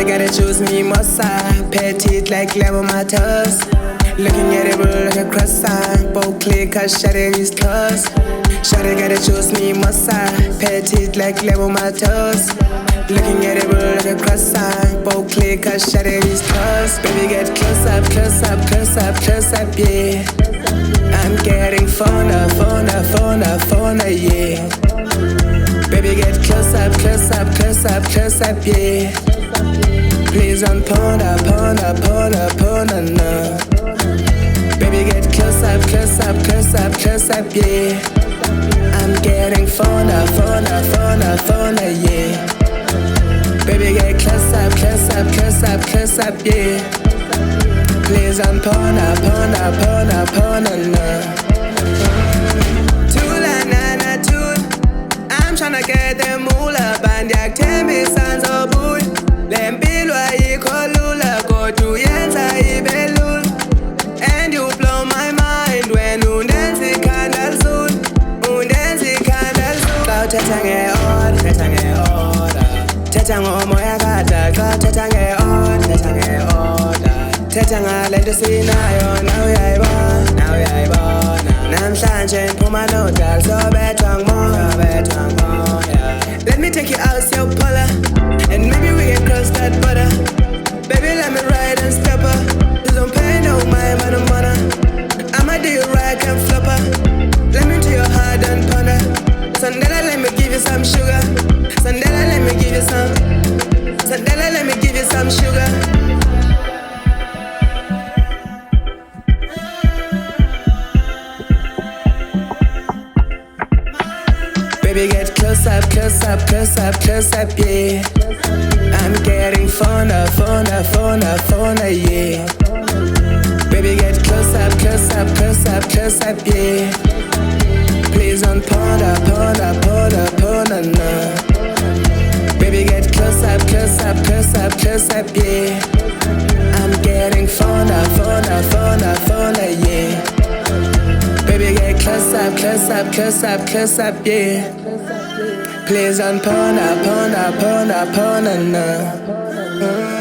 Baby, gotta choose me, mossa. Petite like lamb on my toes. Looking edible like a croissant. Bow click, cause shawty is close. Shawty gotta choose me, mossa. Petite like lamb on my toes. Looking edible like a croissant. Bow click, cause shawty is close. Baby, get close up, close up, close up, close up, yeah. I'm getting fonder, fonder, fonder, fonder, yeah. Baby, get close up, close up, close up, close up, yeah. Please don't ponder, ponder, ponder, ponder, no. Baby, get close up, close up, close up, close up, yeah. I'm getting fonder, fonder, fonder, fonder, yeah. Baby, get close up, close up, close up, close up, yeah. Please don't ponder, ponder, ponder, ponder, no. I'm tryna get them moolah. Bandiak tembi sanzo bull. Lempilwa ikolula. Go to yenza ibelul. And you blow my mind when undensi kandal zul. Undensi kandal zul. Kau tetange on, tetange oda. Tetango moya kata. Kau tetange on, tetange oda. Tetanga lento sinayo. Now yaiba, now yaiba. Namhlanje ngiphuma nodal so bethwa ngimo, yeah. Let me take you out, so Paula, and maybe we can cross that border. Baby, let me ride and step up. You don't pay no mind, man, I'ma do you right, can flopper. Let me to your heart and ponder. Sandela, let me give you some sugar. Sandela, let me give you some. Sandela, let me give you some sugar. Baby, get close up, close up, close up, close up, yeah. I'm getting fonder, fonder, fonder, fonder, yeah. Baby, get close up, close up, close up, close up, yeah. Please don't ponder, ponder, ponder, ponder, no. Baby, get close up, close up, close up, close up, yeah. I'm getting fonder, fonder, fonder, fonder, yeah. Baby, get close up, close up, close up, close up, yeah. Please don't ponder, ponder, ponder, ponder, no.